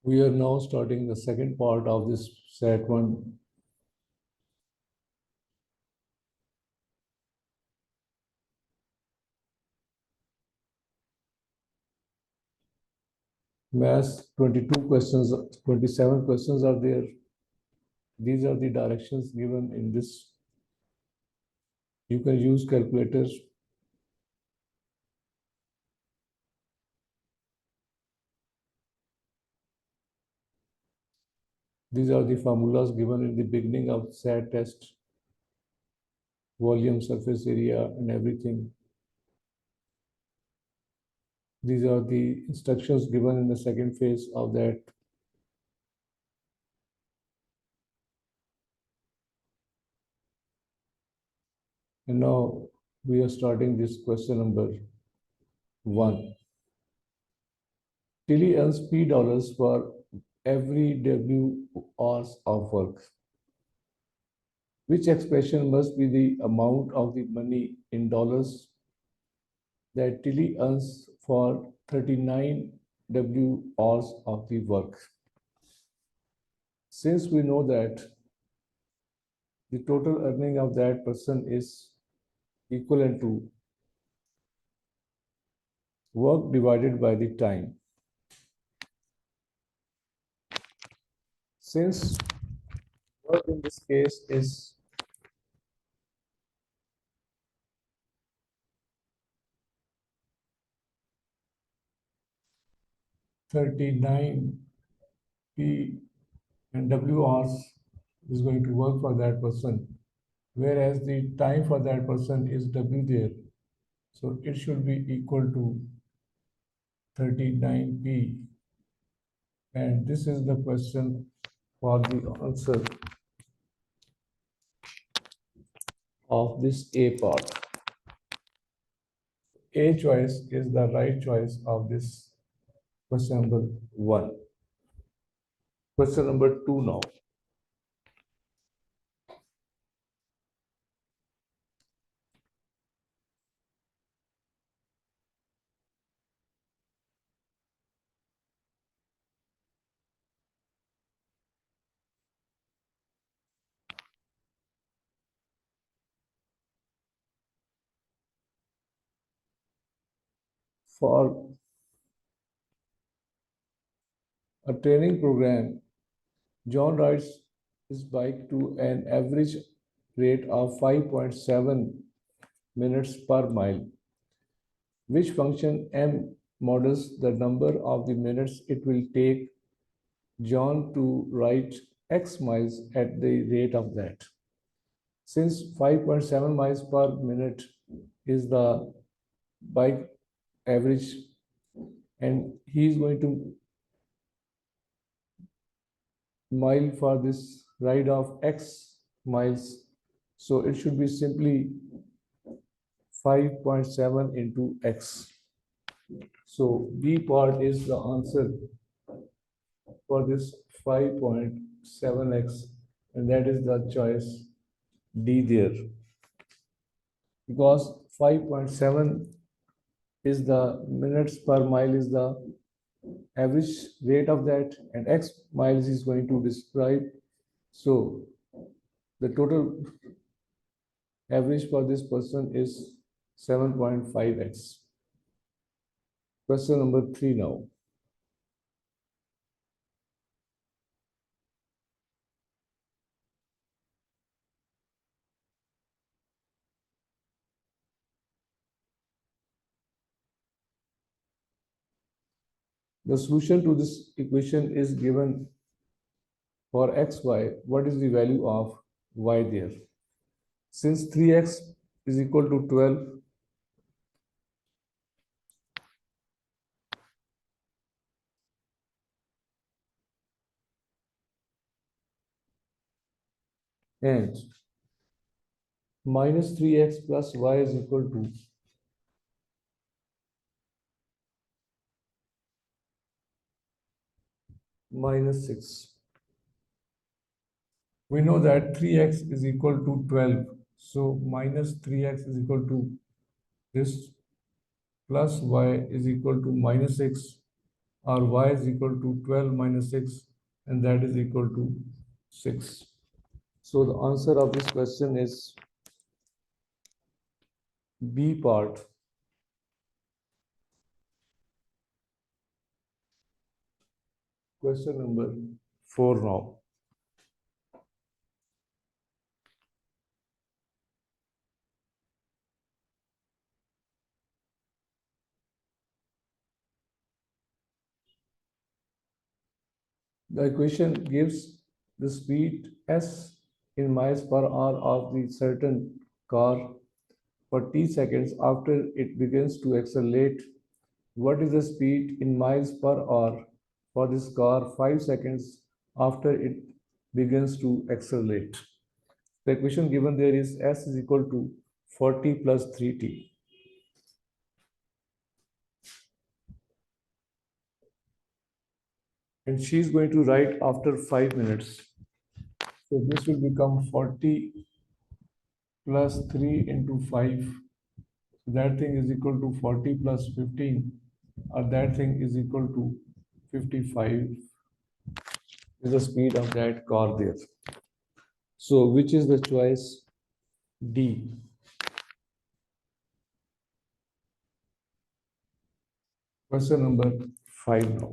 We are now starting the second part of this set 1. Maths 22 questions, 27 questions are there. These are the directions given in this. You can use calculators. These are the formulas given in the beginning of SAT test. Volume, surface area, and everything. These are the instructions given in the second phase of that. And now we are starting this question number 1. Tilly earns $P for every W hours of work. Which expression must be the amount of the money in dollars that Tilly earns for 39 W hours of the work? Since we know that the total earning of that person is equivalent to work divided by the time. Since work in this case is $39 P and W hours is going to work for that person, whereas the time for that person is W there. So it should be equal to 39P. And this is the question for the answer of this A part. A choice is the right choice of this question number 1. Question number 2 now. For a training program, John rides his bike to an average rate of 5.7 minutes per mile. Which function M models the number of the minutes it will take John to ride X miles at the rate of that? Since 5.7 miles per minute is the bike average, and he is going to mile for this ride of X miles, so it should be simply 5.7 into X. So B part is the answer for this 5.7x, and that is the choice D there. Because 5.7 is the minutes per mile is the average rate of that, and X miles is going to describe. So the total average for this person is 7.5x. Question number 3 now. The solution to this equation is given for xy. What is the value of y there? Since 3x is equal to 12, and minus 3x plus y is equal to minus 6. We know that 3x is equal to 12. So minus 3x is equal to this plus y is equal to minus 6. or y is equal to 12 minus 6, and that is equal to 6. So the answer of this question is B part. Question number 4 now. The equation gives the speed s in miles per hour of the certain car for t seconds after it begins to accelerate. What is the speed in miles per hour for this car 5 seconds after it begins to accelerate? The equation given there is s is equal to 40 plus 3t. And she is going to write after 5 minutes. So this will become 40 plus 3 into 5. So that thing is equal to 40 plus 15, or that thing is equal to 55 is the speed of that car there. So which is the choice? D. Question number 5 now.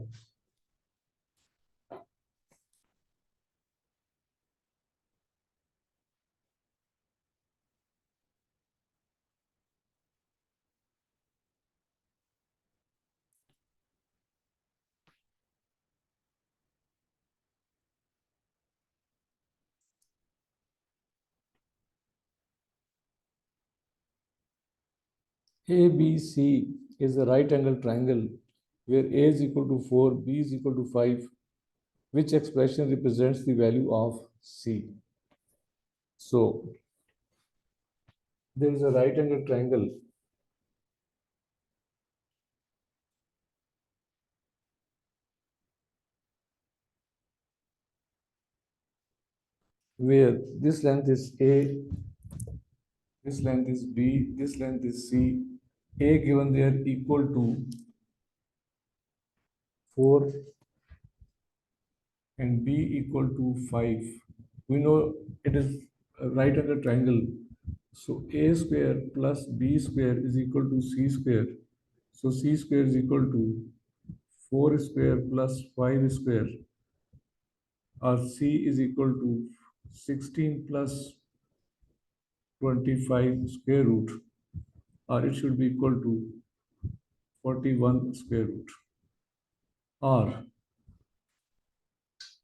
ABC is a right angle triangle where A is equal to 4, B is equal to 5. Which expression represents the value of C? So there is a right angle triangle where this length is A, this length is B, this length is C. A given there equal to 4 and B equal to 5. We know it is a right angle triangle. So A square plus B square is equal to C square. So C square is equal to 4 square plus 5 square, or C is equal to 16 plus 25 square root, or it should be equal to 41 square root. Or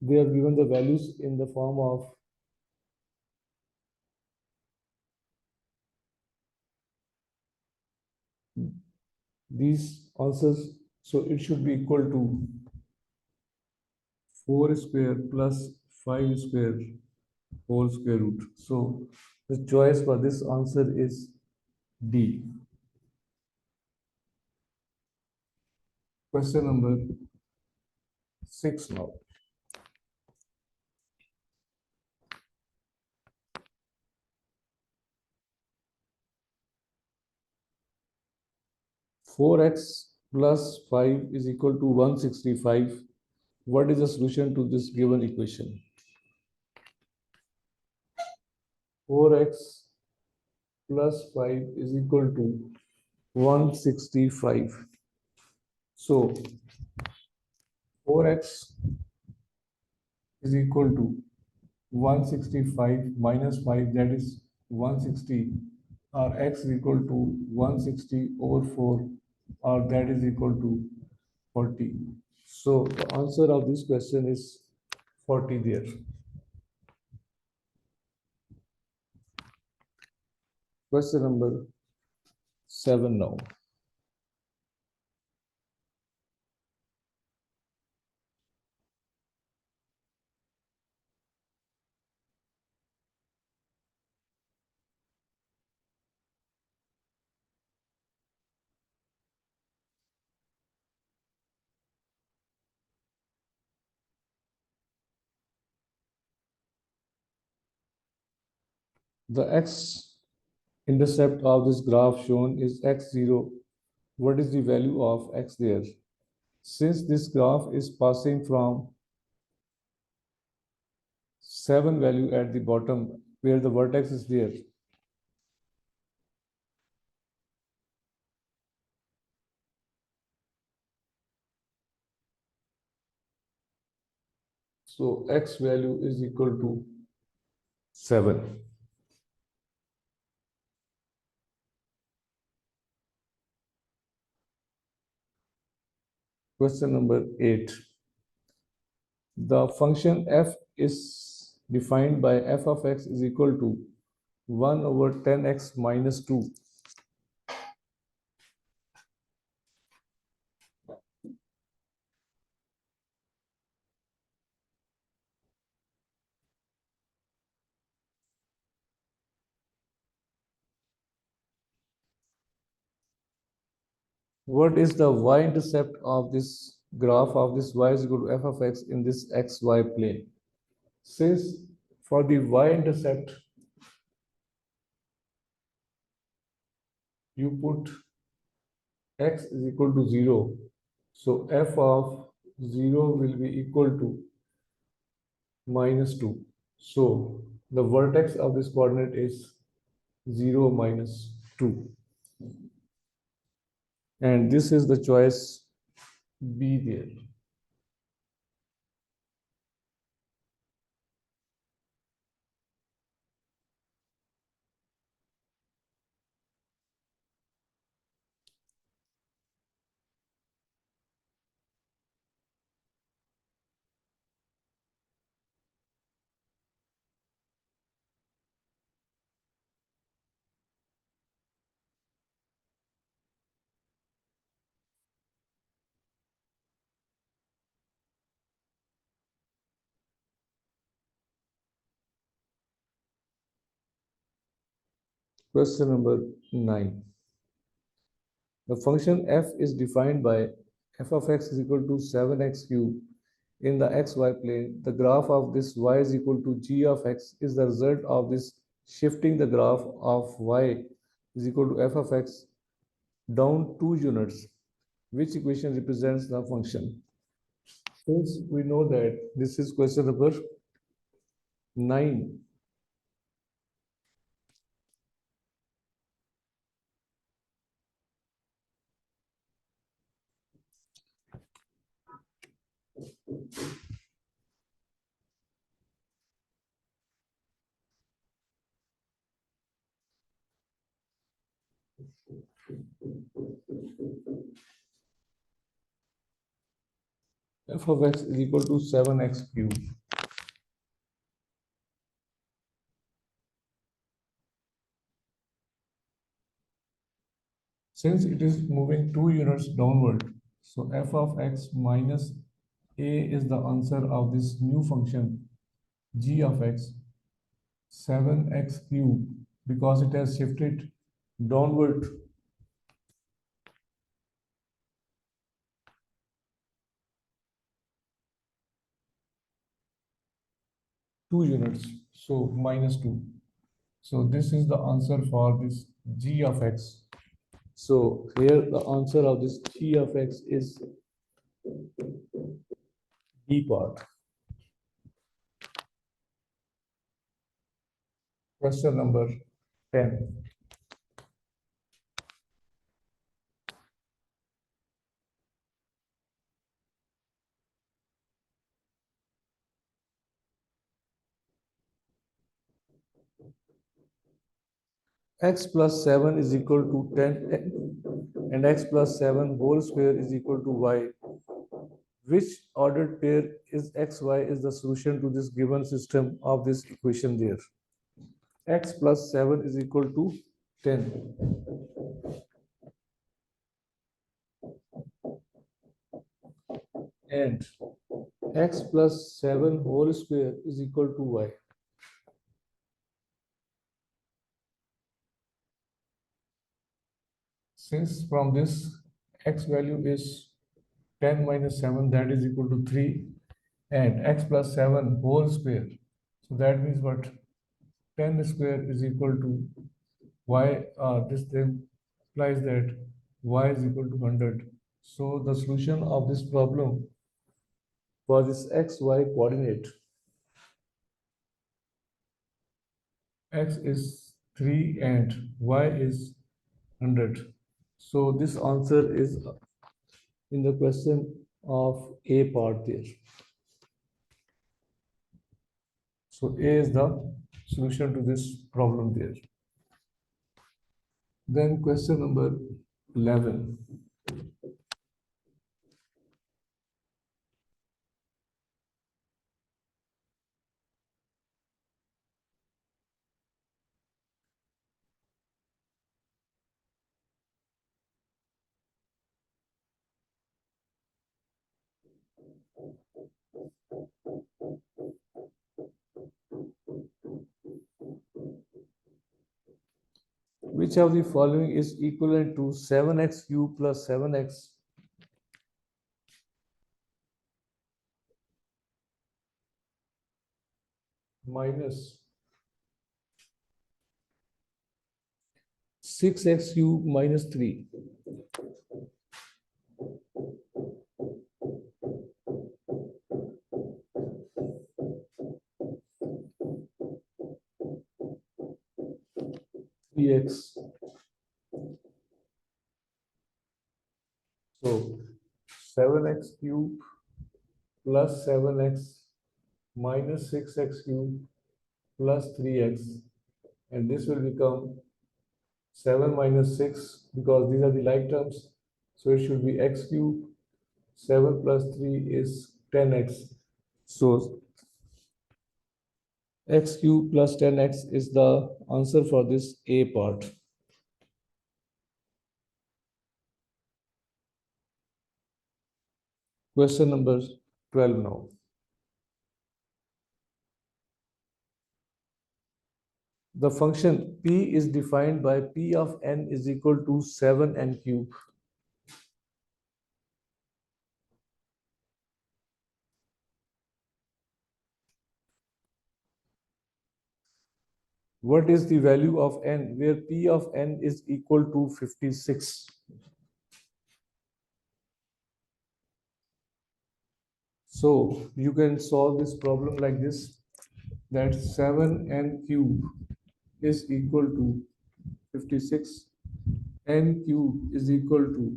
they are given the values in the form of these answers. So it should be equal to 4 square plus 5 square whole square root. So the choice for this answer is D. Question number 6 now. 4x plus 5 is equal to 165. What is the solution to this given equation? 4x plus 5 is equal to 165. So 4x is equal to 165 minus 5, that is 160, or x is equal to 160 over 4, or that is equal to 40. So the answer of this question is 40 there. Question number 7 now. The x-intercept of this graph shown is x0. What is the value of x there? Since this graph is passing from 7 value at the bottom where the vertex is there, so x value is equal to 7. Question number 8. The function f is defined by f of x is equal to 1 over 10x minus 2. What is the y-intercept of this graph of this y is equal to f of x in this xy plane? Since for the y-intercept, you put x is equal to 0. So f of 0 will be equal to minus 2. So the vertex of this coordinate is 0 minus 2. And this is the choice B there. Question number 9. The function f is defined by f of x is equal to 7x cubed in the xy plane. The graph of this y is equal to g of x is the result of this shifting the graph of y is equal to f of x down 2 units. Which equation represents the function? Since we know that this is question number 9, f of x is equal to 7x cubed. Since it is moving 2 units downward, so f of x minus a is the answer of this new function g of x 7x cubed because it has shifted downward 2 units, so minus 2. So this is the answer for this g of x. So here the answer of this g of x is D part. Question number 10. X plus 7 is equal to 10 and x plus 7 whole square is equal to y. Which ordered pair is xy is the solution to this given system of this equation there. X plus 7 is equal to 10. And x plus 7 whole square is equal to y. Since from this x value is 10 minus 7, that is equal to 3, and x plus 7 whole square. So that means what? 10 square is equal to y. This then implies that y is equal to 100. So the solution of this problem for this xy coordinate, x is 3 and y is 100. So this answer is in the question of A part there. So A is the solution to this problem there. Then question number 11. Which of the following is equivalent to 7x cube plus 7x minus 6x cube minus 3? X. So 7x cube plus 7x minus 6x cube plus 3x, and this will become 7 minus 6 because these are the like terms. So it should be x cube. 7 plus 3 is 10x. So x cube plus 10x is the answer for this A part. Question number 12 now. The function p is defined by p of n is equal to 7n cube. What is the value of n where p of n is equal to 56? So you can solve this problem like this, that 7n cube is equal to 56, n cube is equal to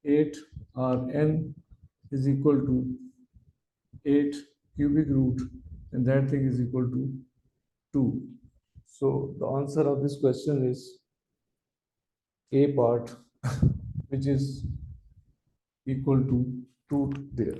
8, or n is equal to 8 cubic root, and that thing is equal to 2. So the answer of this question is A part, which is equal to 2 there.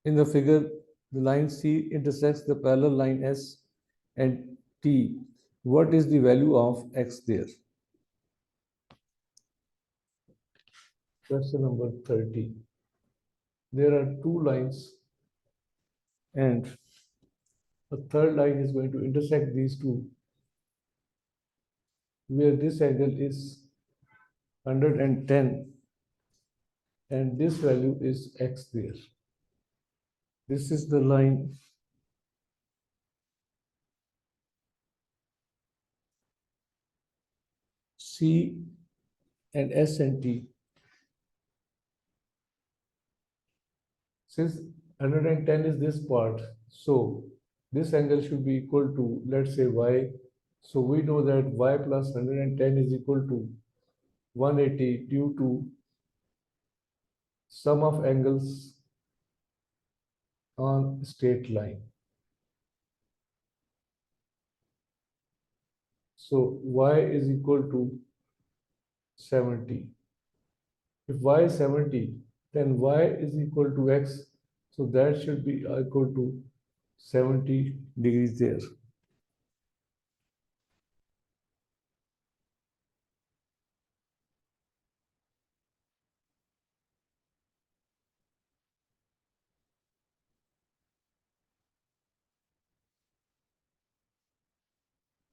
In the figure, the line C intersects the parallel line S and T. What is the value of X there? Question number 30. There are two lines, and a third line is going to intersect these two, where this angle is 110 and this value is X there. This is the line C and S and T. Since 110 is this part, so this angle should be equal to, let's say, y. So we know that y plus 110 is equal to 180 due to sum of angles on straight line. So y is equal to 70. If y is 70, then y is equal to x. So that should be equal to 70 degrees there.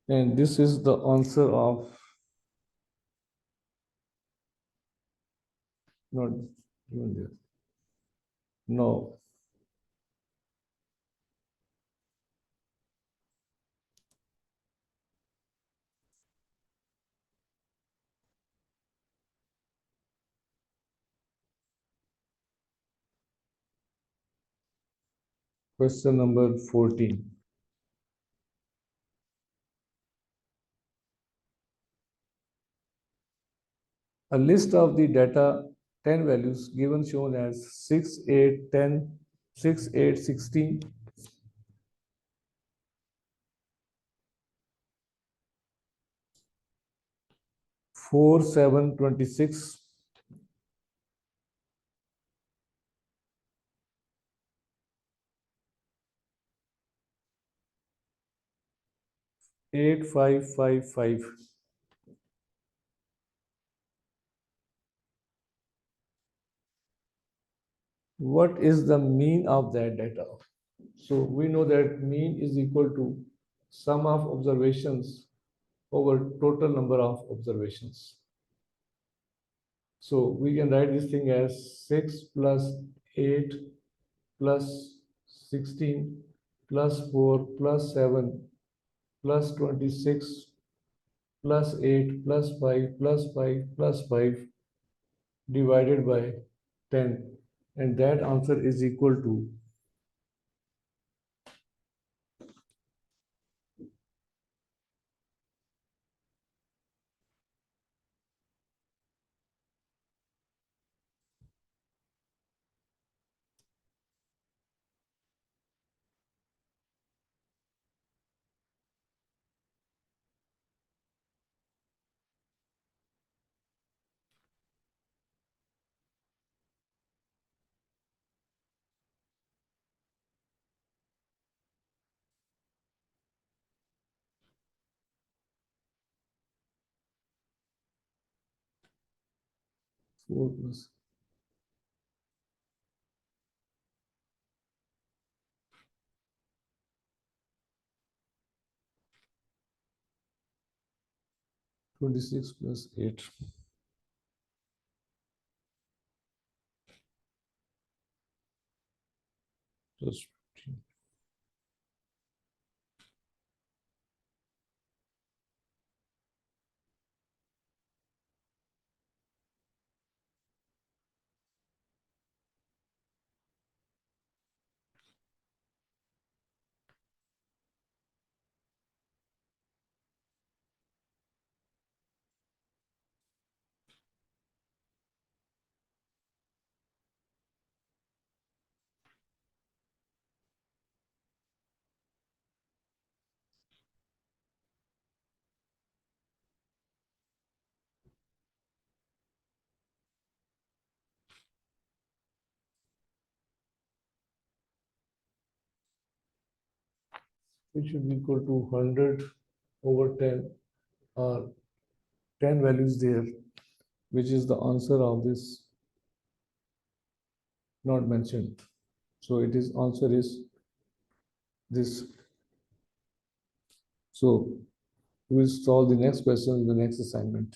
And this is the answer of not even there. No. Question number 14. A list of the data 10 values given shown as 6, 8, 10, 6, 8, 16, 4, 7, 26, 8, 5, 5, 5. What is the mean of that data? So we know that mean is equal to sum of observations over total number of observations. So we can write this thing as 6 plus 8 plus 16 plus 4 plus 7 plus 26 plus 8 plus 5 plus 5 plus 5 divided by 10. And that answer is equal to 4 plus 26 plus 8 plus 15. It should be equal to 100 over 10 or 10 values there, which is the answer of this not mentioned. So it is answer is this. So we will solve the next question in the next assignment.